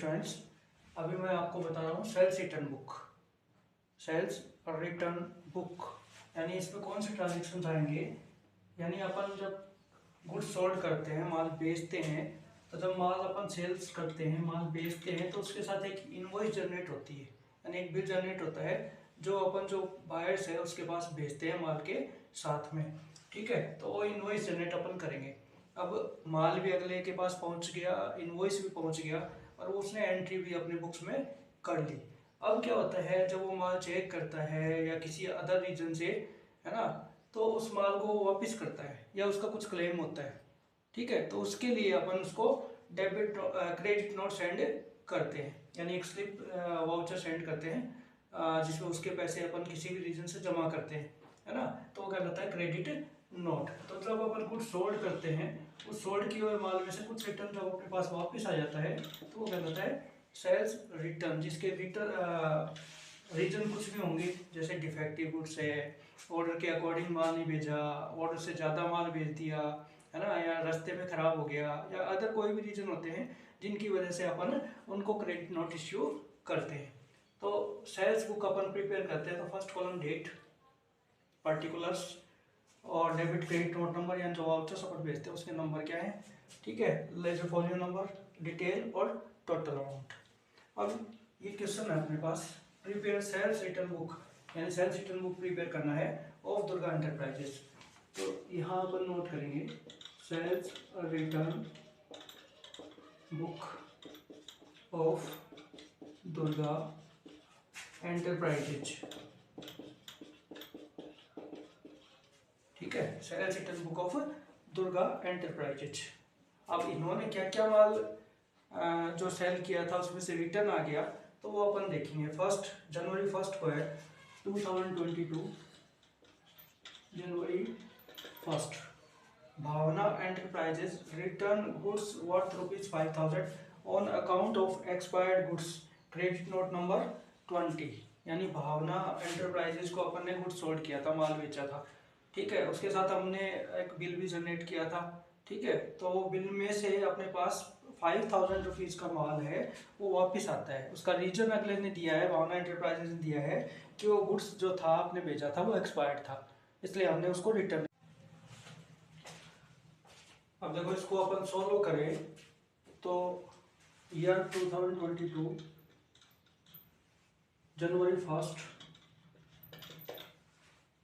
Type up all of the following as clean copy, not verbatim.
Students, अभी मैं आपको बता रहा हूँ sales return book. Sales return book यानी इसमें कौन से ट्रांजेक्शन आएंगे, यानी अपन जब गुड्स सोल्ड करते हैं, माल बेचते हैं, तो जब माल अपन सेल्स करते हैं, माल बेचते हैं, तो उसके साथ एक इनवॉइस जनरेट होती है, यानी एक बिल जनरेट होता है जो अपन जो बायर्स है उसके पास भेजते हैं माल के साथ में। ठीक है, तो वो इनवॉइस जनरेट अपन करेंगे। अब माल भी अगले के पास पहुंच गया, इनवॉइस भी पहुंच गया और उसने एंट्री भी अपने बुक्स में कर ली। अब क्या होता है, जब वो माल चेक करता है या किसी अदर रीजन से, है ना, तो उस माल को वापस करता है या उसका कुछ क्लेम होता है। ठीक है, तो उसके लिए अपन उसको डेबिट क्रेडिट नोट सेंड करते हैं, यानी एक स्लिप वाउचर सेंड करते हैं जिसमें उसके पैसे अपन किसी भी रीजन से जमा करते हैं, है ना, तो वो क्या कहलाता है क्रेडिट नोट। तो जब अपन कुछ सोल्ड करते हैं, उस सोल्ड किए हुए माल में से कुछ रिटर्न जब अपने पास वापस आ जाता है तो वो कहलाता है सेल्स रिटर्न, जिसके रिटर्न रीजन कुछ भी होंगे, जैसे डिफेक्टिव गुड्स है, ऑर्डर के अकॉर्डिंग माल नहीं भेजा, ऑर्डर से ज़्यादा माल भेज दिया, है ना, या रास्ते में ख़राब हो गया, या अदर कोई भी रीजन होते हैं जिनकी वजह से अपन उनको क्रेडिट नोट इश्यू करते हैं। तो सेल्स बुक अपन प्रिपेयर करते हैं, तो फर्स्ट कॉलम डेट, पर्टिकुलर्स और डेबिट क्रेडिट नोट नंबर, यानी जो वाउचर्स अपन भेजते हैं उसके नंबर क्या है। ठीक है, लेजर फॉलियो नंबर, डिटेल और टोटल अमाउंट। अब ये क्वेश्चन है अपने पास, प्रिपेयर सेल्स रिटर्न बुक, यानी सेल्स रिटर्न बुक प्रिपेयर करना है ऑफ दुर्गा एंटरप्राइजेस। तो यहाँ पर नोट करेंगे sales return book of Durga enterprises. ठीक है, sales return book of Durga enterprises. अब इन्होंने क्या क्या माल जो सेल किया था उसमें से रिटर्न आ गया, तो वो अपन देखेंगे। फर्स्ट जनवरी फर्स्ट को है 2022, January first, Bhavna enterprises return goods worth ₹5000 on account of expired goods, credit note number 20। यानी भावना एंटरप्राइजेज को अपन ने गुड्स सोल्ड किया था, माल बेचा था। ठीक है, उसके साथ हमने एक बिल भी जनरेट किया था। ठीक है, तो वो बिल में से अपने पास 5000 रुपीज़ का माल है वो वापस आता है। उसका रीजन अगले ने दिया है, भावना एंटरप्राइजेज ने दिया है कि वो गुड्स जो था आपने बेचा था वो एक्सपायर्ड था, इसलिए हमने उसको रिटर्न। अब देखो इसको अपन सॉल्व करें तो year 2022, January first,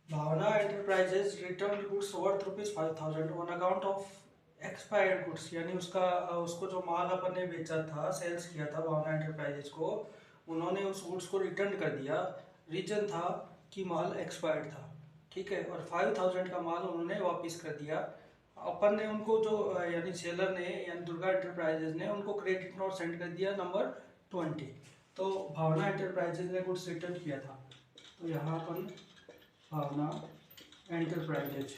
Bhavna enterprises return goods worth ₹5000 on account of expired goods, यानी उसको जो माल अपन ने बेचा था, सेल्स किया था भावना एंटरप्राइजेज को, उन्होंने उस गुड्स को रिटर्न कर दिया। रीजन था कि माल एक्सपायर्ड था। ठीक है, और 5000 का माल उन्होंने वापस कर दिया। अपन ने उनको जो यानी सेलर ने, यानी दुर्गा एंटरप्राइजेज ने उनको क्रेडिट नोट सेंड कर दिया नंबर 20। तो भावना एंटरप्राइजेज ने गुड्स रिटर्न किया था, तो यहाँ अपन भावना एंटरप्राइजेज,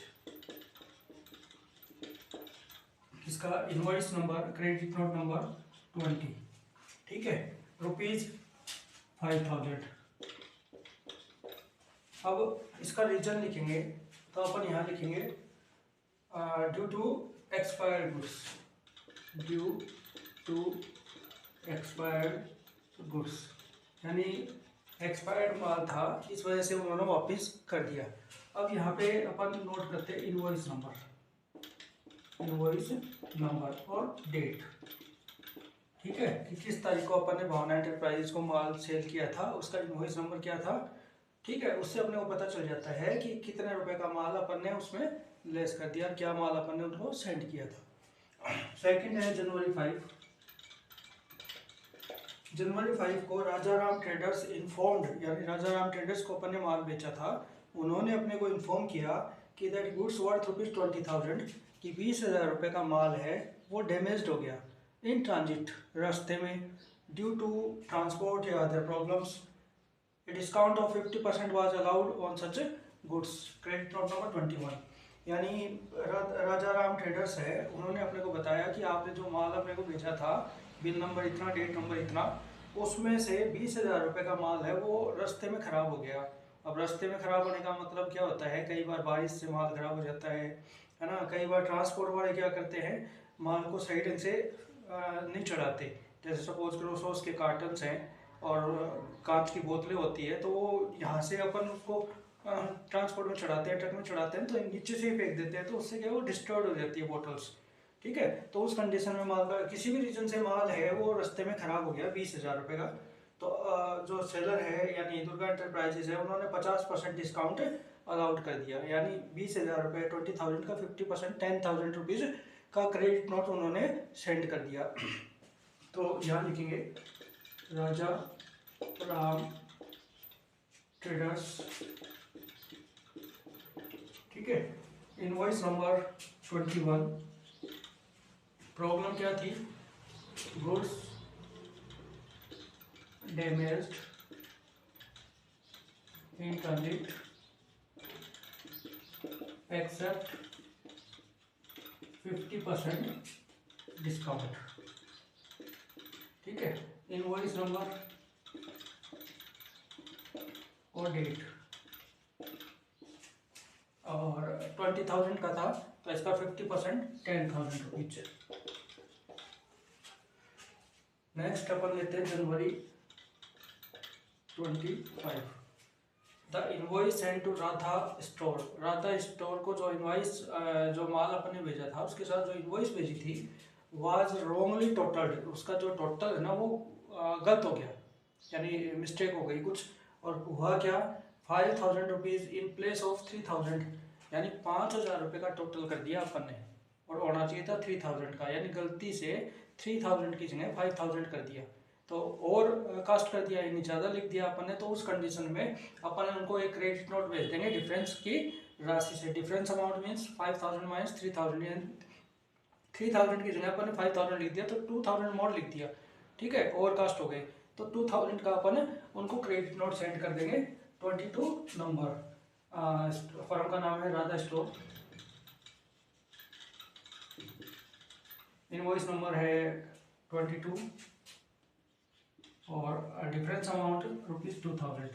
इसका invoice number, credit note number 20। ठीक है, ₹5000। अब इसका रीजन लिखेंगे, तो अपन यहाँ लिखेंगे due to expired goods, due to expired goods, यानी एक्सपायर्ड माल था, इस वजह से उन्होंने वापस कर दिया। अब यहाँ पे अपन नोट करते हैं इनवॉइस नंबर, इनवॉइस नंबर और डेट। ठीक है, कि किस तारीख को अपन ने भावना एंटरप्राइजेज को माल सेल किया था, उसका इनवॉइस नंबर क्या था। ठीक है, उससे अपने को पता चल जाता है कि कितने रुपए का माल अपन ने उसमें लेस कर दिया, क्या माल अपन ने उनको सेंड किया था। सेकंड है जनवरी 5, जनवरी 5 को राजाराम ट्रेडर्स इन्फॉर्म्ड, यानी राजाराम ट्रेडर्स को अपन ने माल बेचा था, उन्होंने अपने को इन्फॉर्म किया कि दैट गुड्स वर्थ ₹20,000, कि 20,000 रुपये का माल है वो डैमेज्ड हो गया इन ट्रांजिट, रास्ते में, ड्यू टू ट्रांसपोर्ट या other problems. A discount of 50% was allowed on such goods, credit note number 21। यानी राजाराम ट्रेडर्स है, उन्होंने अपने को बताया कि आपने जो माल अपने को बेचा था, बिल नंबर इतना, डेट नंबर इतना, उसमें से 20,000 रुपये का माल है वो रास्ते में ख़राब हो गया। अब रास्ते में ख़राब होने का मतलब क्या होता है, कई बार बारिश से माल ख़राब हो जाता है ना, कई बार ट्रांसपोर्ट वाले क्या करते हैं, माल को सही ढंग से नहीं चढ़ाते, जैसे सपोज करो सॉस के कार्टन्स हैं और कांच की बोतलें होती है, तो वो यहाँ से अपन उसको ट्रांसपोर्ट में चढ़ाते हैं, ट्रक में चढ़ाते हैं, तो नीचे से ही फेंक देते हैं, तो उससे क्या है वो डिस्ट्रॉयड हो जाती है बोटल्स। ठीक है, तो उस कंडीशन में माल का किसी भी रीजन से माल है वो रास्ते में खराब हो गया 20,000 रुपये का, तो जो सेलर है यानी दुर्गा एंटरप्राइजेज है, उन्होंने 50% डिस्काउंट अलाउड कर दिया, यानी 20,000 रुपये 20,000 का 50% 10,000 रुपीज़ का क्रेडिट नोट उन्होंने सेंड कर दिया। तो यहाँ लिखेंगे राजा राम ट्रेडर्स, ठीक है। इनवॉइस नंबर 21, प्रॉब्लम क्या थी, goods damaged in transit except 50% discount, ठीक है। इनवॉइस नंबर और डेट और 20,000 का था, तो इसका 50% 10,000 रुपीज। नेक्स्ट अपन लेते हैं January 25, the invoice send to Radha store. Radha store को जो इनवॉइस जो माल अपन ने भेजा था उसके साथ जो इनवॉइस भेजी थी वाज रोंगली टोटल्ड, उसका जो टोटल है ना वो गलत हो गया, यानी मिस्टेक हो गई कुछ, और हुआ क्या 5,000 रुपीज़ इन प्लेस ऑफ 3,000, यानी 5,000 रुपये का टोटल कर दिया अपन ने, और होना चाहिए था 3,000 का, यानी गलती से 3,000 की जगह 5,000 कर दिया, तो और कास्ट कर दिया, यानी ज़्यादा लिख दिया अपन ने। तो उस कंडीशन में अपन उनको एक क्रेडिट नोट भेज देंगे डिफरेंस की राशि से। डिफरेंस अमाउंट मीन्स 5,000 माइनस 3,000, यानी 3,000 की जगह अपन ने 5,000 लिख दिया, तो 2,000 मोर लिख दिया, ठीक है, ओवर कास्ट हो गए, तो 2,000 का अपन उनको क्रेडिट नोट सेंड कर देंगे 22 नंबर। फर्म का नाम है राधा स्टोर, इनवॉइस नंबर है 22 और डिफरेंस अमाउंट ₹2,000,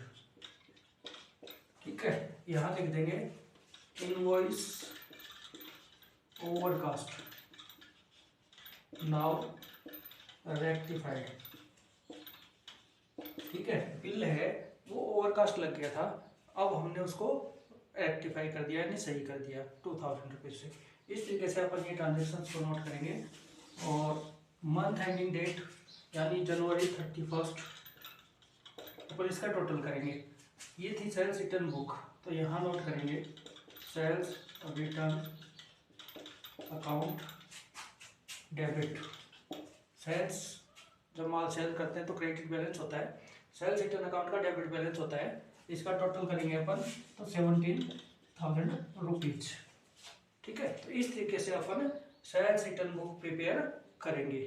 ठीक है। यहाँ लिख देंगे इनवॉइस ओवरकास्ट नाउ रेक्टिफाइड, ठीक है। बिल है वो ओवरकास्ट लग गया था, अब हमने उसको रेक्टिफाई कर दिया, यानी सही कर दिया 2,000 रुपये से। इस तरीके से अपन ये ट्रांजेक्शन को नोट करेंगे। और मंथ एंडिंग डेट यानी जनवरी 31 अपन इसका टोटल करेंगे। ये थी सेल्स रिटर्न बुक, तो यहाँ नोट करेंगे sales return account debit. Sales जब माल सेल करते हैं तो क्रेडिट बैलेंस होता है, सेल्स रिटर्न अकाउंट का डेबिट बैलेंस होता है, इसका टोटल करेंगे अपन तो 17,000 रुपीज, ठीक है। तो इस तरीके से अपन सेल्स रिटर्न बुक प्रिपेयर करेंगे।